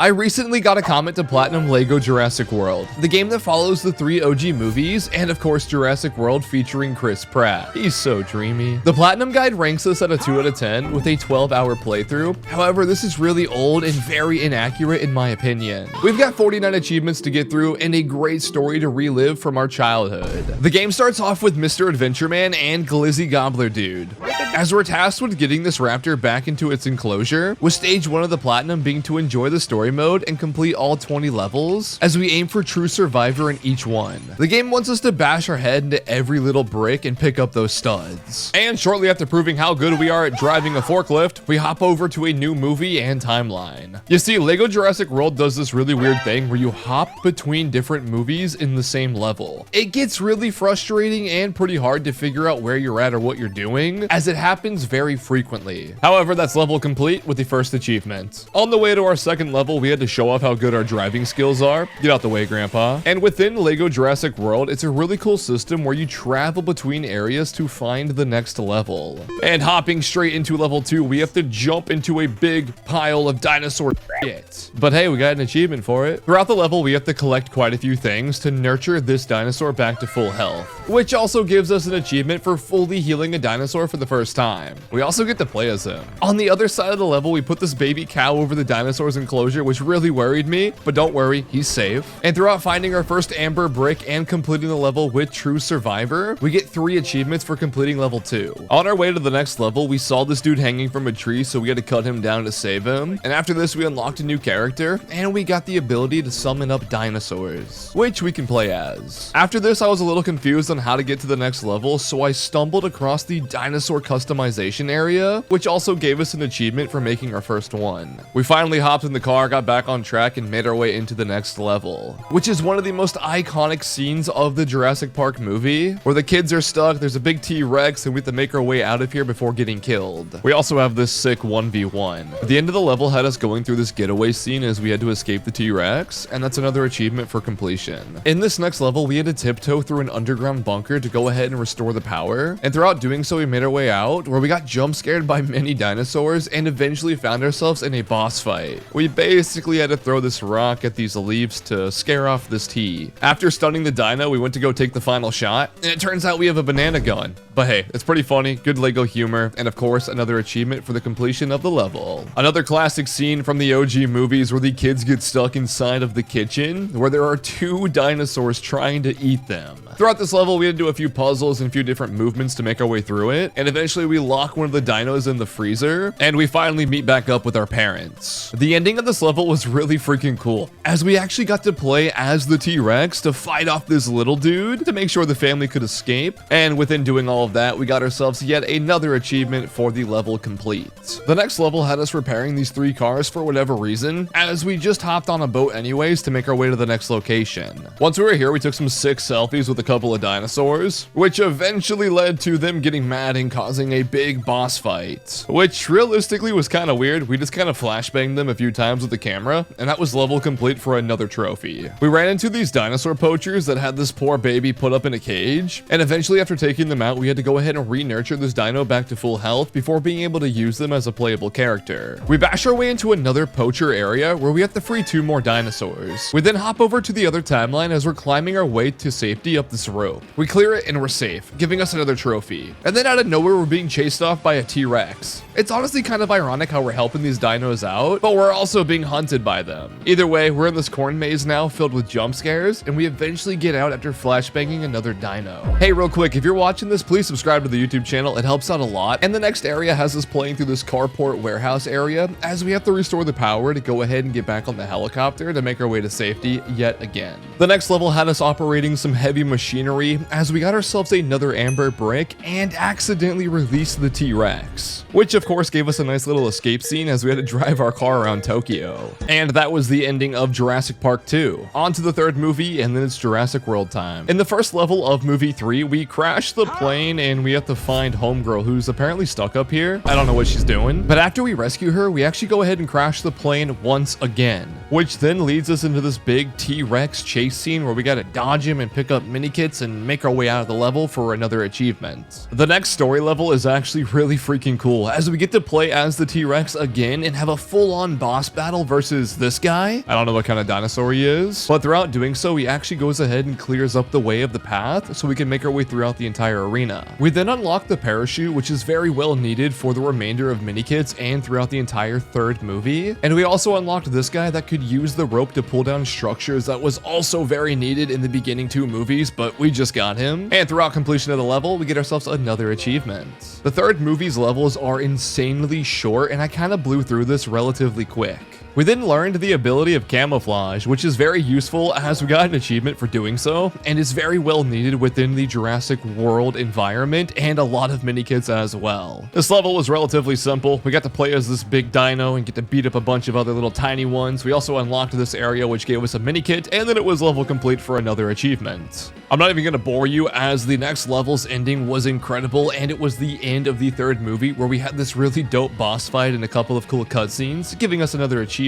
I recently got a comment to platinum Lego Jurassic World, the game that follows the 3 OG movies, and of course Jurassic World featuring Chris Pratt. He's so dreamy. The platinum guide ranks this at a 2 out of 10 with a 12-hour playthrough. However, this is really old and very inaccurate in my opinion. We've got 49 achievements to get through and a great story to relive from our childhood. The game starts off with Mr. Adventure Man and Glizzy Gobbler Dude, as we're tasked with getting this raptor back into its enclosure, with stage 1 of the platinum being to enjoy the story mode and complete all 20 levels, as we aim for true survivor in each one. The game wants us to bash our head into every little brick and pick up those studs. And shortly after proving how good we are at driving a forklift, we hop over to a new movie and timeline. You see, Lego Jurassic World does this really weird thing where you hop between different movies in the same level. It gets really frustrating and pretty hard to figure out where you're at or what you're doing, as it happens very frequently. However, that's level complete with the first achievement. On the way to our second level, we had to show off how good our driving skills are. Get out the way, Grandpa. And within Lego Jurassic World, it's a really cool system where you travel between areas to find the next level. And hopping straight into level 2, we have to jump into a big pile of dinosaur shit. But hey, we got an achievement for it. Throughout the level, we have to collect quite a few things to nurture this dinosaur back to full health, which also gives us an achievement for fully healing a dinosaur for the first time. We also get to play as him. On the other side of the level, we put this baby cow over the dinosaur's enclosure, which really worried me, but don't worry, he's safe. And throughout finding our first amber brick and completing the level with True Survivor, we get 3 achievements for completing level 2. On our way to the next level, we saw this dude hanging from a tree, so we had to cut him down to save him. And after this, we unlocked a new character, and we got the ability to summon up dinosaurs, which we can play as. After this, I was a little confused on how to get to the next level, so I stumbled across the dinosaur customization area, which also gave us an achievement for making our first one. We finally hopped in the car, got back on track, and made our way into the next level, which is one of the most iconic scenes of the Jurassic Park movie, where the kids are stuck, there's a big T-Rex, and we have to make our way out of here before getting killed. We also have this sick 1v1. The end of the level had us going through this getaway scene as we had to escape the T-Rex, and that's another achievement for completion. In this next level, we had to tiptoe through an underground bunker to go ahead and restore the power, and throughout doing so, we made our way out, where we got jump scared by many dinosaurs and eventually found ourselves in a boss fight. We basically had to throw this rock at these leaves to scare off this T. After stunning the dino, we went to go take the final shot, and it turns out we have a banana gun. But hey, it's pretty funny, good Lego humor, and of course, another achievement for the completion of the level. Another classic scene from the OG movies where the kids get stuck inside of the kitchen, where there are 2 dinosaurs trying to eat them. Throughout this level, we had to do a few puzzles and a few different movements to make our way through it, and eventually we lock one of the dinos in the freezer, and we finally meet back up with our parents. The ending of this level was really freaking cool, as we actually got to play as the T-Rex to fight off this little dude to make sure the family could escape, and within doing all of that, we got ourselves yet another achievement for the level complete. The next level had us repairing these 3 cars for whatever reason, as we just hopped on a boat anyways to make our way to the next location. Once we were here, we took some sick selfies with a couple of dinosaurs, which eventually led to them getting mad and causing a big boss fight, which realistically was kind of weird. We just kind of flashbanged them a few times with the camera, and that was level complete for another trophy. We ran into these dinosaur poachers that had this poor baby put up in a cage, and eventually after taking them out, we had to go ahead and re-nurture this dino back to full health before being able to use them as a playable character. We bash our way into another poacher area where we have to free 2 more dinosaurs. We then hop over to the other timeline as we're climbing our way to safety up this rope. We clear it and we're safe, giving us another trophy. And then out of nowhere, we're being chased off by a T-Rex. It's honestly kind of ironic how we're helping these dinos out, but we're also being hunted by them. Either way, we're in this corn maze now filled with jump scares, and we eventually get out after flashbanging another dino. Hey, real quick, if you're watching this, please subscribe to the YouTube channel. It helps out a lot. And the next area has us playing through this carport warehouse area as we have to restore the power to go ahead and get back on the helicopter to make our way to safety yet again. The next level had us operating some heavy machinery as we got ourselves another amber brick and accidentally released the T-Rex, which of course gave us a nice little escape scene as we had to drive our car around Tokyo. And that was the ending of Jurassic Park 2. On to the 3rd movie, and then it's Jurassic World time. In the first level of movie 3, we crashed the plane and we have to find Homegirl, who's apparently stuck up here. I don't know what she's doing, but after we rescue her, we actually go ahead and crash the plane once again. which then leads us into this big T-Rex chase scene where we gotta dodge him and pick up mini kits and make our way out of the level for another achievement. The next story level is actually really freaking cool, as we get to play as the T-Rex again and have a full-on boss battle versus this guy. I don't know what kind of dinosaur he is, but throughout doing so, he actually goes ahead and clears up the way of the path so we can make our way throughout the entire arena. We then unlock the parachute, which is very well needed for the remainder of mini kits and throughout the entire third movie. And we also unlocked this guy that could use the rope to pull down structures that was also very needed in the beginning 2 movies, but we just got him. And throughout completion of the level, we get ourselves another achievement. The third movie's levels are insanely short, and I kind of blew through this relatively quick. We then learned the ability of camouflage, which is very useful as we got an achievement for doing so, and is very well needed within the Jurassic World environment and a lot of mini kits as well. This level was relatively simple. We got to play as this big dino and get to beat up a bunch of other little tiny ones. We also unlocked this area, which gave us a mini kit, and then it was level complete for another achievement. I'm not even going to bore you, as the next level's ending was incredible, and it was the end of the third movie where we had this really dope boss fight and a couple of cool cutscenes, giving us another achievement.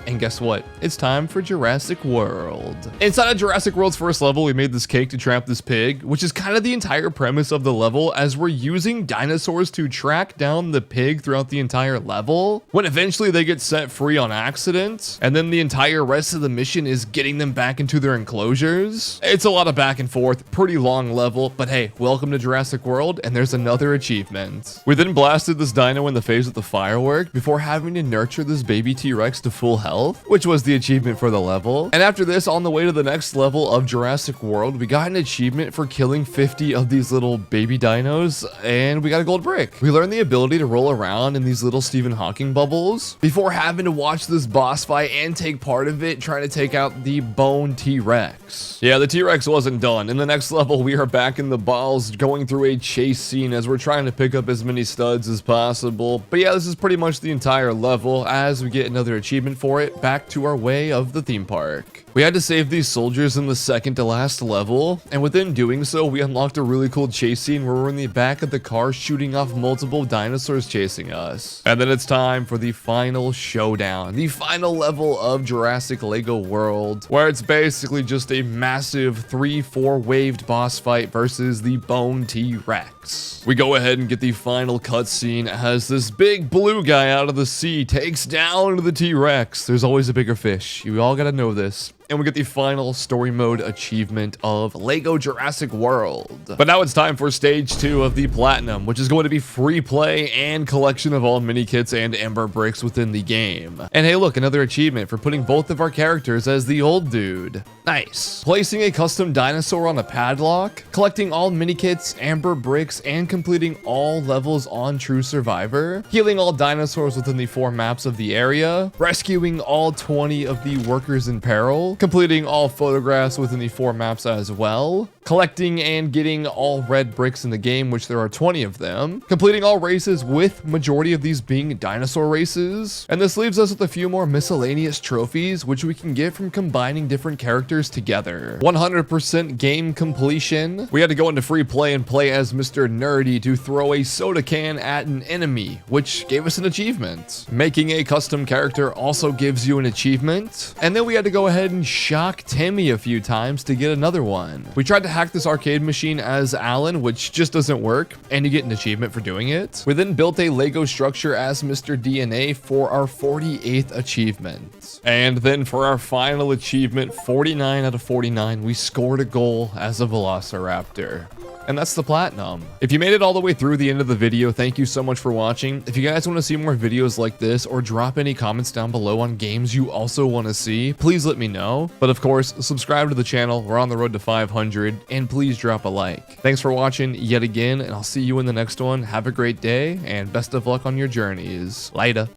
And guess what? It's time for Jurassic World. Inside of Jurassic World's first level, we made this cake to trap this pig, which is kind of the entire premise of the level, as we're using dinosaurs to track down the pig throughout the entire level, when eventually they get set free on accident, and then the entire rest of the mission is getting them back into their enclosures. It's a lot of back and forth, pretty long level, but hey, welcome to Jurassic World, and there's another achievement. We then blasted this dino in the face with the firework before having to nurture this baby T-Rex to full health, which was the achievement for the level. And after this, on the way to the next level of Jurassic World, we got an achievement for killing 50 of these little baby dinos, and we got a gold brick. We learned the ability to roll around in these little Stephen Hawking bubbles before having to watch this boss fight and take part of it trying to take out the bone T-Rex. Yeah, the T-Rex wasn't done. In the next level, we are back in the balls going through a chase scene as we're trying to pick up as many studs as possible. But yeah, this is pretty much the entire level as we get another achievement for it, back to our way of the theme park. We had to save these soldiers in the second to last level, and within doing so, we unlocked a really cool chase scene where we're in the back of the car shooting off multiple dinosaurs chasing us. And then it's time for the final showdown, the final level of Jurassic Lego World, where it's basically just a massive 3-4 waved boss fight versus the Bone T-Rex. We go ahead and get the final cutscene as this big blue guy out of the sea takes down the T-Rex. There's always a bigger fish. You all gotta know this. And we get the final story mode achievement of Lego Jurassic World. But now it's time for stage 2 of the Platinum, which is going to be free play and collection of all mini kits and Ember bricks within the game. And hey, look, another achievement for putting both of our characters as the old dude. Nice. Placing a custom dinosaur on a padlock, collecting all mini kits, Amber bricks, and completing all levels on True Survivor, healing all dinosaurs within the 4 maps of the area, rescuing all 20 of the workers in peril, completing all photographs within the 4 maps as well, collecting and getting all red bricks in the game, which there are 20 of them, completing all races with majority of these being dinosaur races, and this leaves us with a few more miscellaneous trophies, which we can get from combining different characters together. 100% game completion. We had to go into free play and play as Mr. Nerdy to throw a soda can at an enemy, which gave us an achievement. Making a custom character also gives you an achievement, and then we had to go ahead and shock Timmy a few times to get another one. We tried to hack this arcade machine as Alan, which just doesn't work, and you get an achievement for doing it. We then built a Lego structure as Mr. DNA for our 48th achievement. And then for our final achievement, 49 out of 49, we scored a goal as a Velociraptor. And that's the Platinum. If you made it all the way through the end of the video, thank you so much for watching. If you guys want to see more videos like this, or drop any comments down below on games you also want to see, please let me know. But of course, subscribe to the channel. We're on the road to 500, and please drop a like. Thanks for watching yet again, and I'll see you in the next one. Have a great day, and best of luck on your journeys. Later.